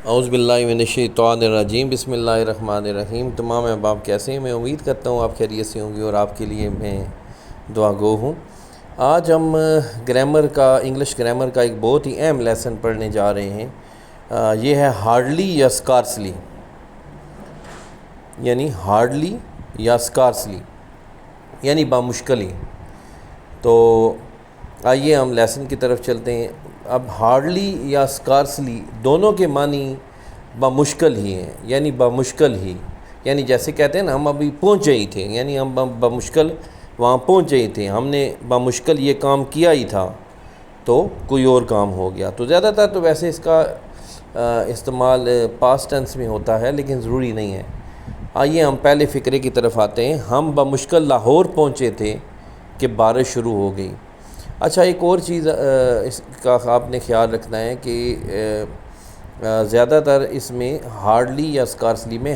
اعوذ باللہ من الشیطان الرجیم، بسم اللہ الرحمن الرحیم۔ تمام احباب کیسے ہیں؟ میں امید کرتا ہوں آپ خیریت سے ہوں گے اور آپ کے لیے میں دعا گو ہوں۔ آج ہم انگلش گرامر کا ایک بہت ہی اہم لیسن پڑھنے جا رہے ہیں۔ یہ ہے ہارڈلی یا اسکارسلی، یعنی ہارڈلی یا اسکارسلی، یعنی بامشکل ہی۔ تو آئیے ہم لیسن کی طرف چلتے ہیں۔ اب ہارڈلی یا اسکارسلی دونوں کے معنی بامشکل ہی ہیں، یعنی بامشکل ہی، یعنی جیسے کہتے ہیں نا ہم ابھی پہنچے ہی تھے، یعنی ہم بامشکل وہاں پہنچے ہی تھے، ہم نے بامشکل یہ کام کیا ہی تھا تو کوئی اور کام ہو گیا۔ تو زیادہ تر تو ویسے اس کا استعمال پاسٹ ٹینس میں ہوتا ہے، لیکن ضروری نہیں ہے۔ آئیے ہم پہلے فقرے کی طرف آتے ہیں۔ ہم بامشکل لاہور پہنچے تھے کہ بارش شروع ہو گئی۔ اچھا، ایک اور چیز اس کا آپ نے خیال رکھنا ہے کہ زیادہ تر اس میں ہارڈلی یا اسکارسلی میں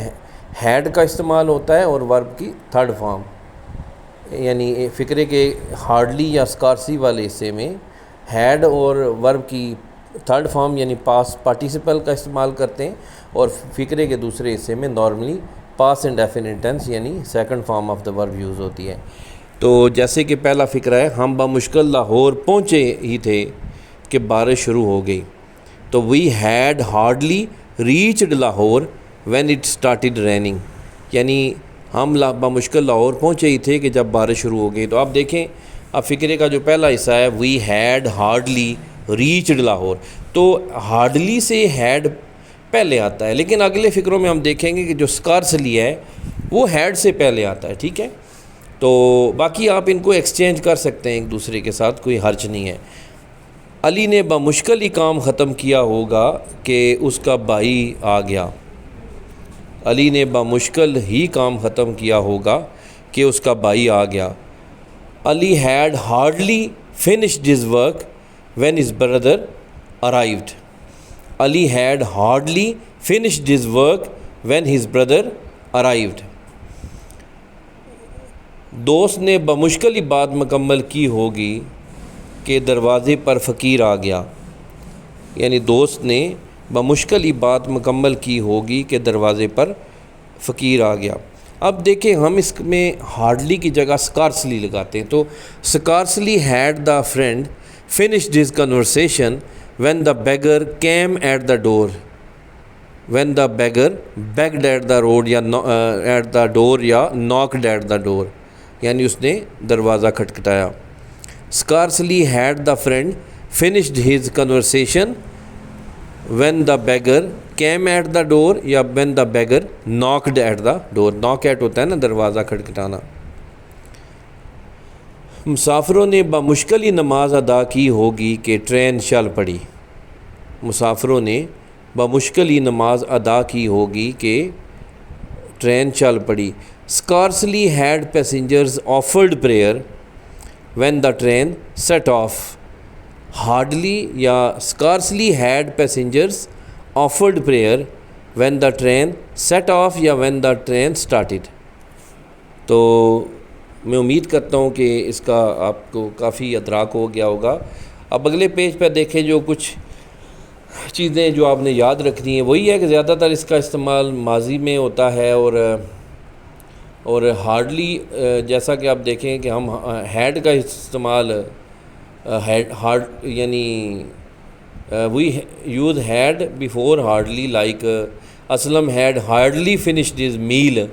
ہیڈ کا استعمال ہوتا ہے اور ورب کی تھرڈ فارم، یعنی فقرے کے ہارڈلی یا اسکارسلی والے حصے میں ہیڈ اور ورب کی تھرڈ فارم یعنی پاسٹ پارٹیسپل کا استعمال کرتے ہیں، اور فقرے کے دوسرے حصے میں نارملی پاسٹ انڈیفینٹ ٹینس یعنی سیکنڈ فارم آف دا ورب یوز ہوتی ہے۔ تو جیسے کہ پہلا فقرہ ہے، ہم بامشکل لاہور پہنچے ہی تھے کہ بارش شروع ہو گئی۔ تو we had hardly reached Lahore when it started raining, یعنی ہم بامشکل لاہور پہنچے ہی تھے کہ جب بارش شروع ہو گئی۔ تو آپ دیکھیں، اب فقرے کا جو پہلا حصہ ہے، we had hardly reached Lahore, تو ہارڈلی سے ہیڈ پہلے آتا ہے، لیکن اگلے فقروں میں ہم دیکھیں گے کہ جو اسکارسلی ہے وہ ہیڈ سے پہلے آتا ہے، ٹھیک ہے؟ تو باقی آپ ان کو ایکسچینج کر سکتے ہیں ایک دوسرے کے ساتھ، کوئی حرج نہیں ہے۔ علی نے بامشکل ہی کام ختم کیا ہوگا کہ اس کا بھائی آ گیا۔ علی نے بامشکل ہی کام ختم کیا ہوگا کہ اس کا بھائی آ گیا۔ Ali had hardly finished his work when his brother arrived. Ali had hardly finished his work when his brother arrived. دوست نے بامشکل ہی بات مکمل کی ہوگی کہ دروازے پر فقیر آ گیا، یعنی دوست نے بامشکل ہی بات مکمل کی ہوگی کہ دروازے پر فقیر آ گیا۔ اب دیکھیں، ہم اس میں ہارڈلی کی جگہ اسکارسلی لگاتے ہیں، تو scarcely had the friend finished his conversation when the beggar came at the door, when the beggar begged at the road یا ایٹ دا ڈور یا ناکڈ ایٹ دا ڈور، یعنی اس نے دروازہ کھٹکھٹایا۔ Scarcely had the friend finished his conversation when the beggar came at the door یا when the beggar knocked at the door. Knock at ہوتا ہے نا دروازہ کھٹکھٹانا۔ مسافروں نے بامشکل ہی نماز ادا کی ہوگی کہ ٹرین چل پڑی۔ مسافروں نے بامشکل ہی نماز ادا کی ہوگی کہ ٹرین چل پڑی۔ Scarcely had passengers offered prayer when the train set off. Hardly یا scarcely had passengers offered prayer when the train set off یا وین دا ٹرین اسٹارٹیڈ۔ تو میں امید کرتا ہوں کہ اس کا آپ کو کافی ادراک ہو گیا ہوگا۔ اب اگلے پیج پہ دیکھیں، جو کچھ چیزیں جو آپ نے یاد رکھنی ہیں وہی ہے کہ زیادہ تر اس کا استعمال ماضی میں ہوتا ہے، اور ہارڈلی جیسا کہ آپ دیکھیں کہ ہم ہیڈ کا استعمال یعنی we use had before hardly, like Aslam had hardly finished his meal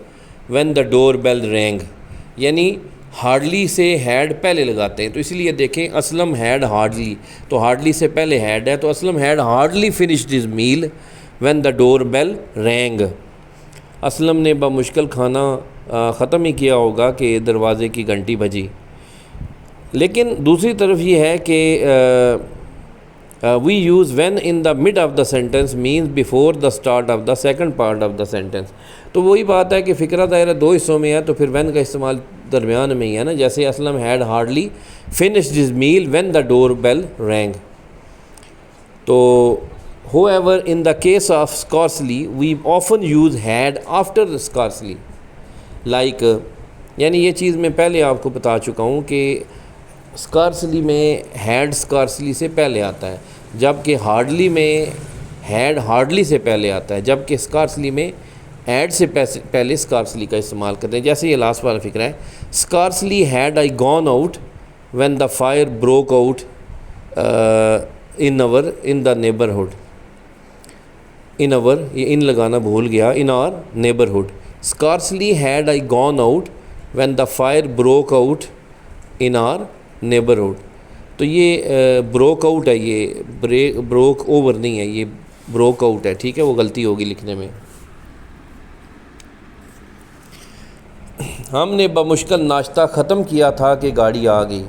when the door bell rang, یعنی ہارڈلی سے ہیڈ پہلے لگاتے ہیں، تو اس لیے دیکھیں اسلم ہیڈ ہارڈلی، تو ہارڈلی سے پہلے ہیڈ ہے، تو Aslam had hardly finished his meal when the door bell rang. Aslam نے بامشکل کھانا ختم ہی کیا ہوگا کہ دروازے کی گھنٹی بجی۔ لیکن دوسری طرف یہ ہے کہ we use when in the mid of the sentence means before the start of the second part of the sentence. تو وہی بات ہے کہ فقرہ دائرہ دو حصوں میں ہے، تو پھر وین کا استعمال درمیان میں ہی ہے نا، جیسے Aslam had hardly finished his meal when the door bell rang. تو however in the case of scarcely we often use had after scarcely, like یعنی یہ چیز میں پہلے آپ کو بتا چکا ہوں کہ اسکارسلی میں ہیڈ اسکارسلی سے پہلے آتا ہے، جبکہ ہارڈلی میں ہیڈ ہارڈلی سے پہلے آتا ہے، جبکہ اسکارسلی میں ہیڈ سے پہلے اسکارسلی کا استعمال کرتے ہیں. جیسے یہ لاسٹ والا فکرہ ہے، scarcely had I gone out when the fire broke out in the neighbourhood. یہ ان لگانا بھول گیا، in our neighbourhood. Scarcely had I gone out when the fire broke out in our neighbourhood. تو یہ broke out ہے، یہ Brook over نہیں ہے، یہ بروک آؤٹ ہے. ٹھیک ہے، وہ غلطی ہوگی لکھنے میں. ہم نے بمشکل ناشتہ ختم کیا تھا کہ گاڑی آ گئی.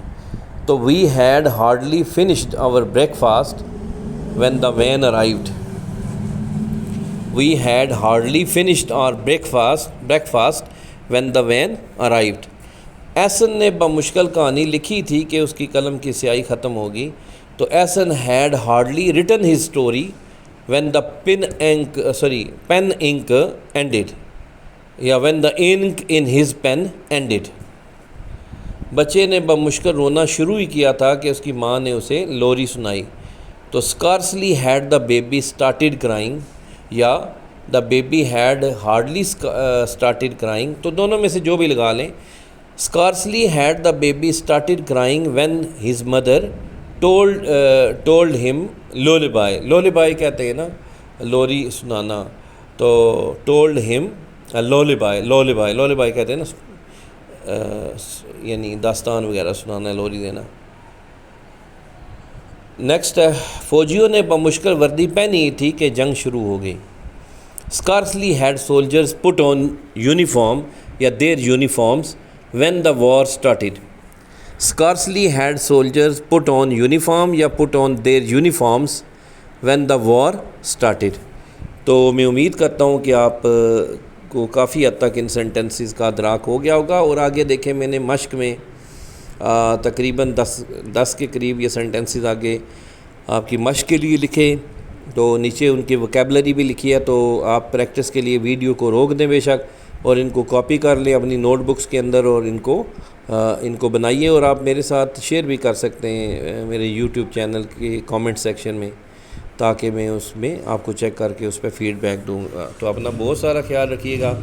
تو we had hardly finished our breakfast when the van arrived. We had hardly finished our breakfast when the van arrived. Ehsan نے بمشکل کہانی لکھی تھی کہ اس کی قلم کی سیاہی ختم ہوگی. تو Ehsan had hardly written his story when the pen ink ended, یا when the ink in his pen ended. بچے نے بمشکل رونا شروع ہی کیا تھا کہ اس کی ماں نے اسے لوری سنائی. تو scarcely had the baby started crying, یا the baby had hardly started crying. تو دونوں میں سے جو بھی لگا لیں. Scarcely had the baby started crying when his mother told him lullaby. لولیبائی کہتے ہیں نا، لوری سنانا. تو ٹولڈ ہم لولیبائی کہتے ہیں نا، یعنی داستان وغیرہ سنانا، لوری دینا. نیکسٹ ہے، فوجیوں نے بمشکل وردی پہنی تھی کہ جنگ شروع ہو گئی. Scarcely had soldiers put on uniform یا their uniforms when the war started. Scarcely had soldiers put on uniform یا put on their uniforms when the war started. تو میں امید کرتا ہوں کہ آپ کو کافی حد تک ان سینٹنسز کا ادراک ہو گیا ہوگا. اور آگے دیکھیں، میں نے مشق میں تقریباً 10 کے قریب یہ سینٹنسز آگے آپ کی مشق کے لیے لکھے. تو نیچے ان کی وکیبلری بھی لکھی ہے. تو آپ پریکٹس کے لیے ویڈیو کو روک دیں بے شک، اور ان کو کاپی کر لیں اپنی نوٹ بکس کے اندر، اور ان کو بنائیے. اور آپ میرے ساتھ شیئر بھی کر سکتے ہیں میرے یوٹیوب چینل کے کامنٹ سیکشن میں، تاکہ میں اس میں آپ کو چیک کر کے اس پہ فیڈ بیک دوں گا. تو اپنا بہت سارا خیال رکھیے گا.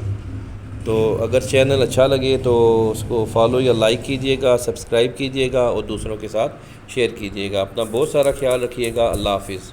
تو اگر چینل اچھا لگے تو اس کو فالو یا لائک کیجیے گا، سبسکرائب کیجیے گا، اور دوسروں کے ساتھ شیئر کیجیے گا. اپنا بہت سارا خیال رکھیے گا. اللہ حافظ.